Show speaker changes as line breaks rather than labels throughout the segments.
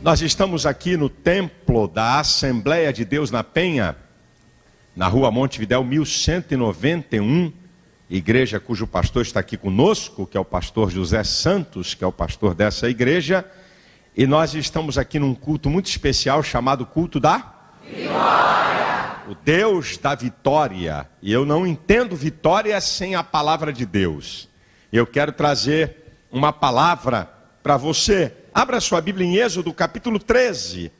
Nós estamos aqui no templo da Assembleia de Deus na Penha, na rua Montevidéu 1191, igreja cujo pastor está aqui conosco, que é o pastor José Santos, que é o pastor dessa igreja. E nós estamos aqui num culto muito especial chamado culto da vitória. O Deus da vitória. E eu não entendo vitória sem a palavra de Deus. Eu quero trazer uma palavra para você. Abra sua Bíblia em Êxodo capítulo 13.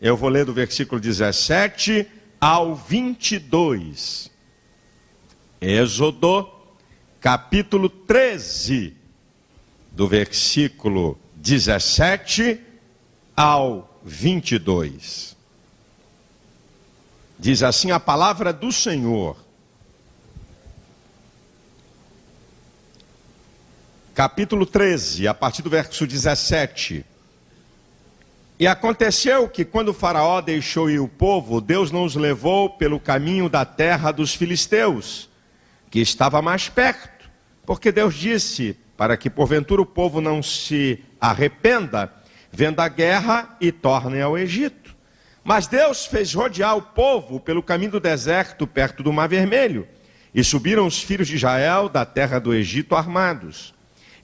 Eu vou ler do versículo 17 ao 22. Êxodo capítulo 13, do versículo 17 ao 22. Diz assim a palavra do Senhor. Capítulo 13, a partir do verso 17. E aconteceu que quando o faraó deixou ir o povo, Deus não os levou pelo caminho da terra dos filisteus, que estava mais perto, porque Deus disse, para que porventura o povo não se arrependa, vendo a guerra e tornem ao Egito. Mas Deus fez rodear o povo pelo caminho do deserto, perto do Mar Vermelho, e subiram os filhos de Israel da terra do Egito armados.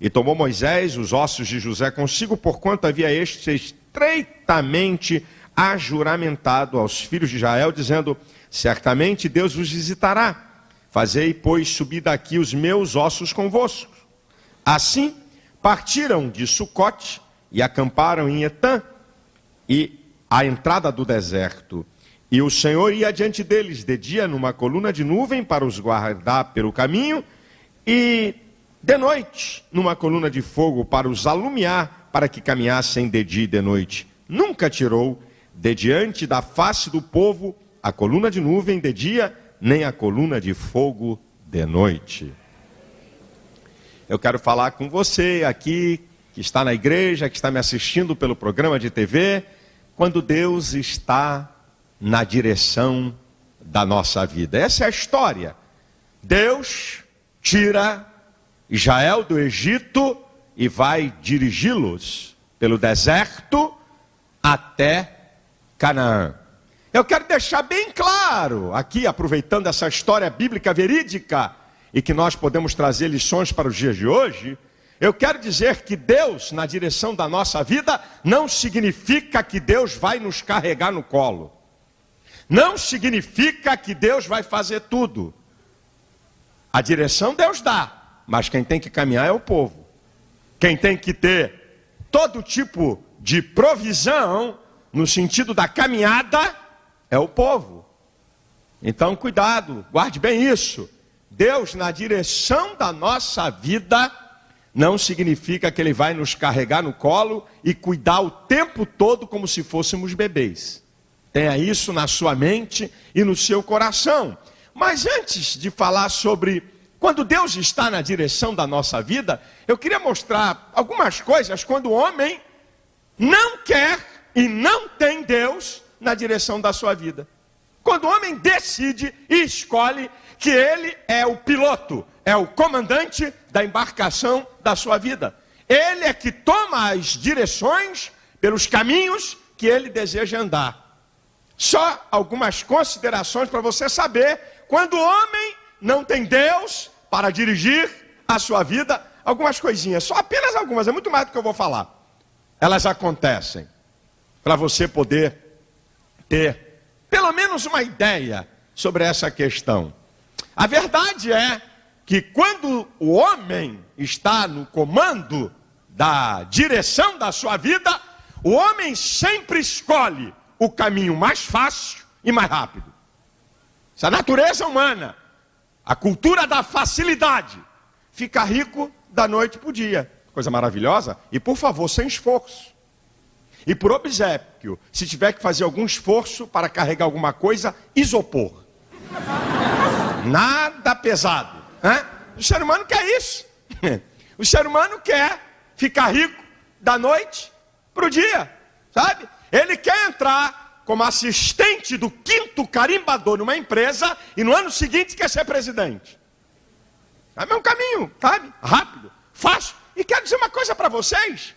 E tomou Moisés os ossos de José consigo, porquanto havia este estreitamente ajuramentado aos filhos de Israel, dizendo, certamente Deus vos visitará. Fazei, pois, subir daqui os meus ossos convosco. Assim, partiram de Sucote e acamparam em Etã, e à entrada do deserto. E o Senhor ia adiante deles, de dia numa coluna de nuvem para os guardar pelo caminho, e de noite numa coluna de fogo para os alumiar, para que caminhassem de dia e de noite. Nunca tirou de diante da face do povo a coluna de nuvem de dia, nem a coluna de fogo de noite. Eu quero falar com você aqui, que está na igreja, que está me assistindo pelo programa de TV, quando Deus está na direção da nossa vida. Essa é a história. Deus tira Israel do Egito e vai dirigi-los pelo deserto até Canaã. Eu quero deixar bem claro aqui, aproveitando essa história bíblica verídica e que nós podemos trazer lições para os dias de hoje, eu quero dizer que Deus na direção da nossa vida não significa que Deus vai nos carregar no colo. Não significa que Deus vai fazer tudo. A direção Deus dá. Mas quem tem que caminhar é o povo. Quem tem que ter todo tipo de provisão, no sentido da caminhada, é o povo. Então, cuidado, guarde bem isso. Deus, na direção da nossa vida, não significa que Ele vai nos carregar no colo e cuidar o tempo todo como se fôssemos bebês. Tenha isso na sua mente e no seu coração. Mas antes de falar sobre quando Deus está na direção da nossa vida, eu queria mostrar algumas coisas quando o homem não quer e não tem Deus na direção da sua vida. Quando o homem decide e escolhe que ele é o piloto, é o comandante da embarcação da sua vida. Ele é que toma as direções pelos caminhos que ele deseja andar. Só algumas considerações para você saber quando o homem não tem Deus para dirigir a sua vida, algumas coisinhas, só apenas algumas, é muito mais do que eu vou falar. Elas acontecem para você poder ter pelo menos uma ideia sobre essa questão. A verdade é que quando o homem está no comando da direção da sua vida, o homem sempre escolhe o caminho mais fácil e mais rápido. Essa natureza humana, a cultura da facilidade, fica rico da noite para o dia. Coisa maravilhosa. E por favor, sem esforço. E por obséquio, se tiver que fazer algum esforço para carregar alguma coisa, isopor. Nada pesado. Né? O ser humano quer isso. O ser humano quer ficar rico da noite para o dia. Sabe? Ele quer entrar como assistente do 5º carimbador numa empresa e no ano seguinte quer ser presidente. É um caminho, sabe? Rápido, fácil. E quero dizer uma coisa para vocês,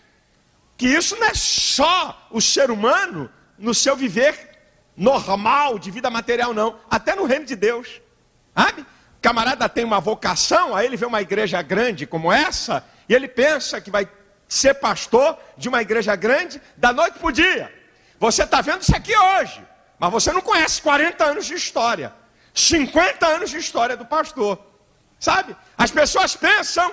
que isso não é só o ser humano no seu viver normal, de vida material, não. Até no reino de Deus. Sabe? O camarada tem uma vocação, aí ele vê uma igreja grande como essa, e ele pensa que vai ser pastor de uma igreja grande da noite para o dia. Você está vendo isso aqui hoje, mas você não conhece 40 anos de história, 50 anos de história do pastor. Sabe? As pessoas pensam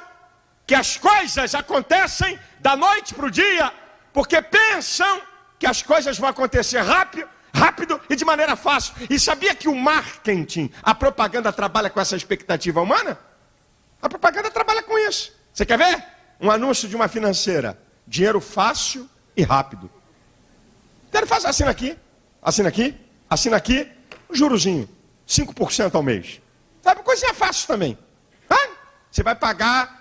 que as coisas acontecem da noite para o dia, porque pensam que as coisas vão acontecer rápido e de maneira fácil. E sabia que o marketing, a propaganda trabalha com essa expectativa humana? A propaganda trabalha com isso. Você quer ver? Um anúncio de uma financeira. Dinheiro fácil e rápido. Então ele faz, assina aqui, assina aqui, um jurozinho, 5% ao mês. Sabe, coisinha fácil também. Você vai pagar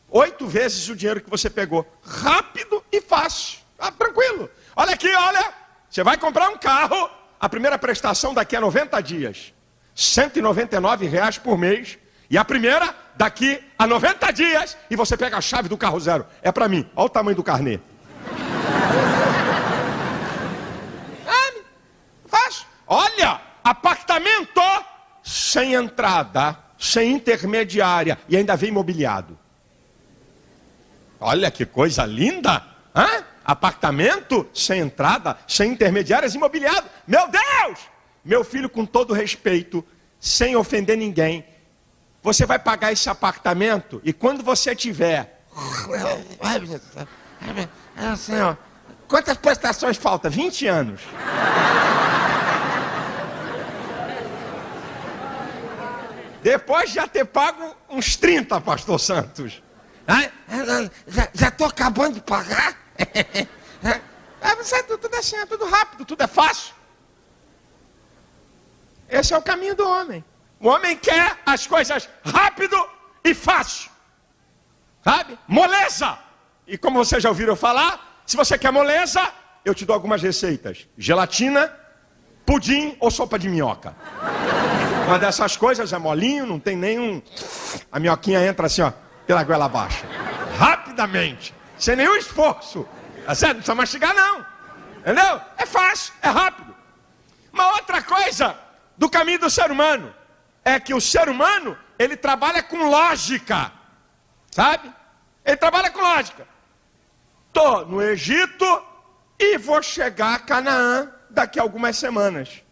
8 vezes o dinheiro que você pegou. Rápido e fácil. Tranquilo. Olha aqui, olha. Você vai comprar um carro, a primeira prestação daqui a 90 dias. R$ 199,00 por mês. E a primeira daqui a 90 dias. E você pega a chave do carro zero. É para mim. Olha o tamanho do carnê. Fácil. Olha, apartamento sem entrada, sem intermediária. E ainda vem imobiliado. Olha que coisa linda. Apartamento sem entrada, sem intermediárias, imobiliado. Meu Deus! Meu filho, com todo respeito, sem ofender ninguém, você vai pagar esse apartamento e quando você tiver... Assim, ó, quantas prestações faltam? 20 anos. Depois de já ter pago uns 30, pastor Santos. Já estou acabando de pagar? Tudo é assim, é tudo rápido, tudo é fácil. Esse é o caminho do homem. O homem quer as coisas rápido e fácil. Sabe? Moleza. E como vocês já ouviram falar, se você quer moleza, eu te dou algumas receitas. Gelatina, pudim ou sopa de minhoca. Uma dessas coisas é molinho, não tem nenhum... A minhoquinha entra assim, ó, pela goela abaixo. Rapidamente. Sem nenhum esforço. Tá certo? Não precisa mastigar, não. Entendeu? É fácil, é rápido. Uma outra coisa do caminho do ser humano é que o ser humano, ele trabalha com lógica. Sabe? Ele trabalha com lógica. Tô no Egito e vou chegar a Canaã daqui a algumas semanas.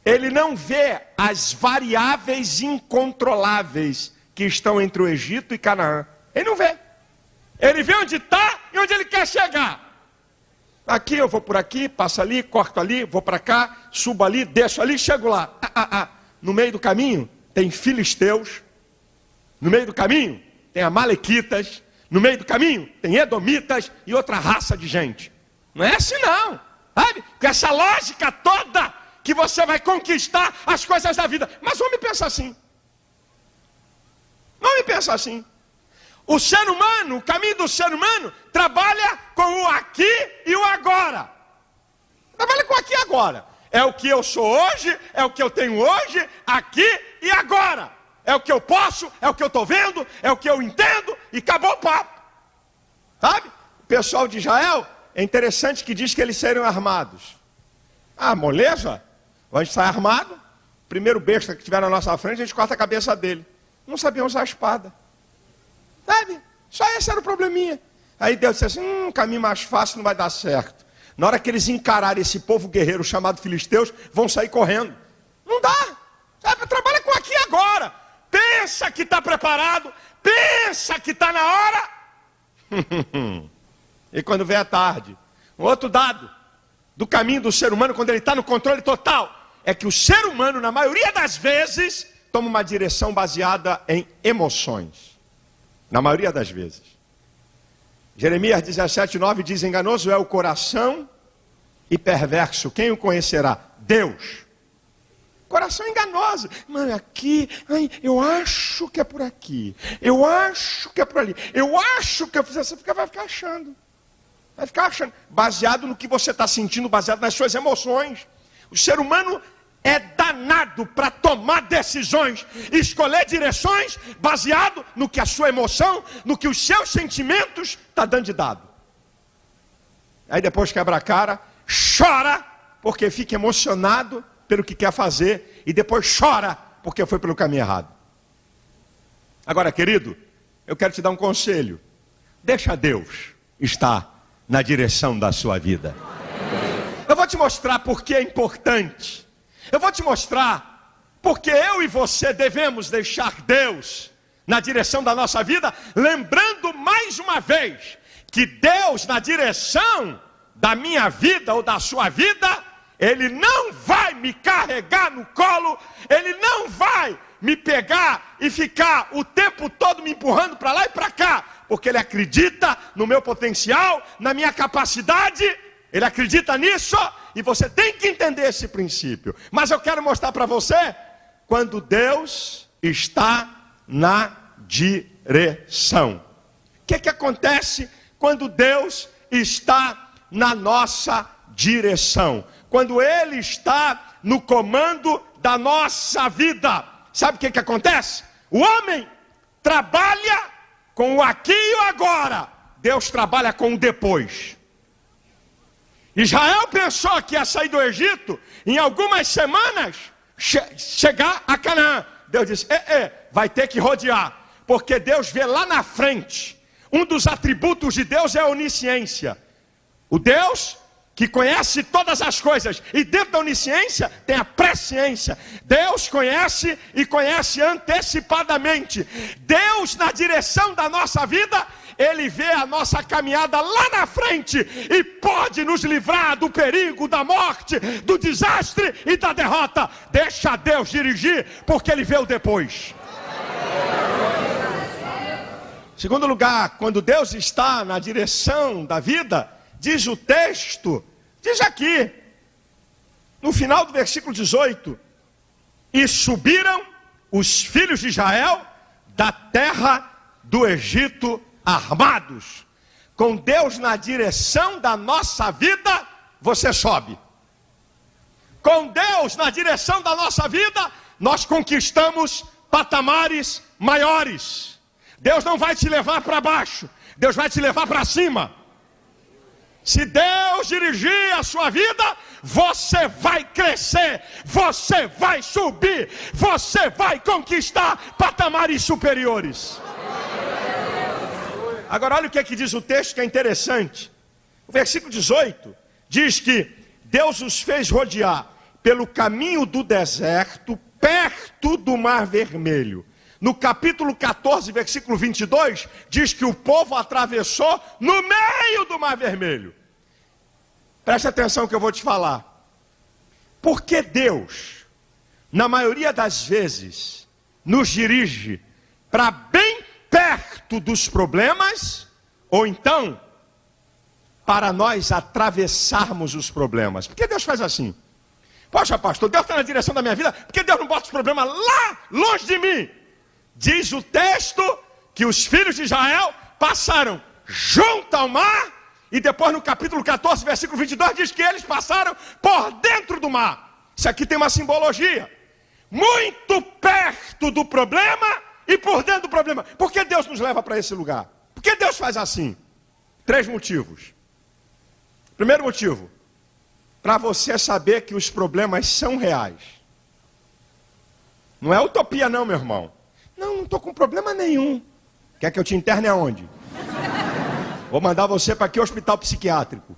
Ele não vê as variáveis incontroláveis que estão entre o Egito e Canaã. Ele não vê. Ele vê onde está e onde ele quer chegar. Aqui eu vou por aqui, passo ali, corto ali, vou para cá, subo ali, desço ali, chego lá. No meio do caminho tem filisteus. No meio do caminho tem amalequitas. No meio do caminho tem edomitas e outra raça de gente. Não é assim não. Sabe? Com essa lógica toda que você vai conquistar as coisas da vida. Mas o homem pensa assim. O homem pensa assim. O ser humano, o caminho do ser humano, trabalha com o aqui e o agora. Trabalha com o aqui e agora. É o que eu sou hoje, é o que eu tenho hoje, aqui e agora. É o que eu posso, é o que eu estou vendo, é o que eu entendo e acabou o papo. Sabe? O pessoal de Israel, é interessante que diz que eles seriam armados. Moleza? A gente sai armado, o primeiro besta que tiver na nossa frente, a gente corta a cabeça dele. Não sabiam usar a espada. Sabe? Só esse era o probleminha. Aí Deus disse assim, um caminho mais fácil não vai dar certo. Na hora que eles encararem esse povo guerreiro chamado filisteus, vão sair correndo. Não dá. Sabe? Trabalha com aqui e agora. Pensa que está preparado. Pensa que está na hora. E quando vem a tarde. Um outro dado do caminho do ser humano, quando ele está no controle total, é que o ser humano, na maioria das vezes, toma uma direção baseada em emoções. Na maioria das vezes. Jeremias 17:9 diz, enganoso é o coração e perverso. Quem o conhecerá? Deus. Coração enganoso. Mano, aqui, eu acho que é por aqui. Eu acho que é por ali. Eu acho que eu fiz assim. Vai ficar achando. Vai ficar achando. Baseado no que você está sentindo, baseado nas suas emoções. O ser humano é danado para tomar decisões, escolher direções, baseado no que a sua emoção, no que os seus sentimentos está dando de dado. aí depois quebra a cara, chora, porque fica emocionado pelo que quer fazer, e depois chora, porque foi pelo caminho errado. Agora, querido, eu quero te dar um conselho. Deixa Deus estar na direção da sua vida. Eu vou te mostrar por que é importante. Eu vou te mostrar porque eu e você devemos deixar Deus na direção da nossa vida, lembrando mais uma vez que Deus na direção da minha vida ou da sua vida, Ele não vai me carregar no colo, Ele não vai me pegar e ficar o tempo todo me empurrando para lá e para cá, porque Ele acredita no meu potencial, na minha capacidade, Ele acredita nisso, e você tem que entender esse princípio. Mas eu quero mostrar para você, quando Deus está na direção. O que acontece quando Deus está na nossa direção? Quando Ele está no comando da nossa vida. Sabe o que acontece? O homem trabalha com o aqui e o agora. Deus trabalha com o depois. Israel pensou que ia sair do Egito em algumas semanas, chegar a Canaã. Deus disse, vai ter que rodear. Porque Deus vê lá na frente. Um dos atributos de Deus é a onisciência. O Deus que conhece todas as coisas, e dentro da onisciência tem a presciência. Deus conhece e conhece antecipadamente. Deus na direção da nossa vida, Ele vê a nossa caminhada lá na frente, e pode nos livrar do perigo, da morte, do desastre e da derrota. Deixa Deus dirigir, porque Ele vê o depois. Segundo lugar, quando Deus está na direção da vida, diz o texto, diz aqui, no final do versículo 18, e subiram os filhos de Israel da terra do Egito armados. Com Deus na direção da nossa vida, você sobe. Com Deus na direção da nossa vida, nós conquistamos patamares maiores. Deus não vai te levar para baixo, Deus vai te levar para cima. Se Deus dirigir a sua vida, você vai crescer, você vai subir, você vai conquistar patamares superiores. Agora olha o que diz o texto, que é interessante. O versículo 18 diz que Deus os fez rodear pelo caminho do deserto, perto do Mar Vermelho. No capítulo 14, versículo 22, diz que o povo atravessou no meio do Mar Vermelho. Preste atenção que eu vou te falar. Porque Deus, na maioria das vezes, nos dirige para bem perto dos problemas, ou então, para nós atravessarmos os problemas. Por que Deus faz assim? Poxa, pastor, Deus está na direção da minha vida, por que Deus não bota os problemas lá, longe de mim? Diz o texto que os filhos de Israel passaram junto ao mar, e depois no capítulo 14, versículo 22, diz que eles passaram por dentro do mar. Isso aqui tem uma simbologia. Muito perto do problema e por dentro do problema. Por que Deus nos leva para esse lugar? Por que Deus faz assim? 3 motivos. Primeiro motivo, para você saber que os problemas são reais. Não é utopia não, meu irmão. Não estou com problema nenhum. Quer que eu te interne aonde? Vou mandar você para que hospital psiquiátrico?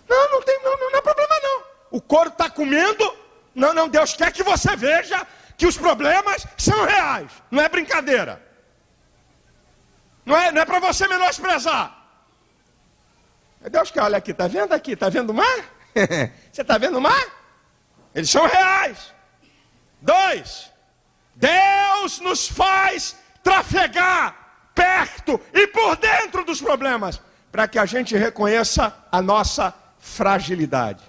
Não é problema não. O couro está comendo. Não, Deus quer que você veja que os problemas são reais. Não é brincadeira. Não é para você menosprezar. Deus quer, olha aqui, está vendo aqui? Está vendo o mar? Você está vendo o mar? Eles são reais. 2, Deus nos faz trafegar perto e por dentro dos problemas, para que a gente reconheça a nossa fragilidade.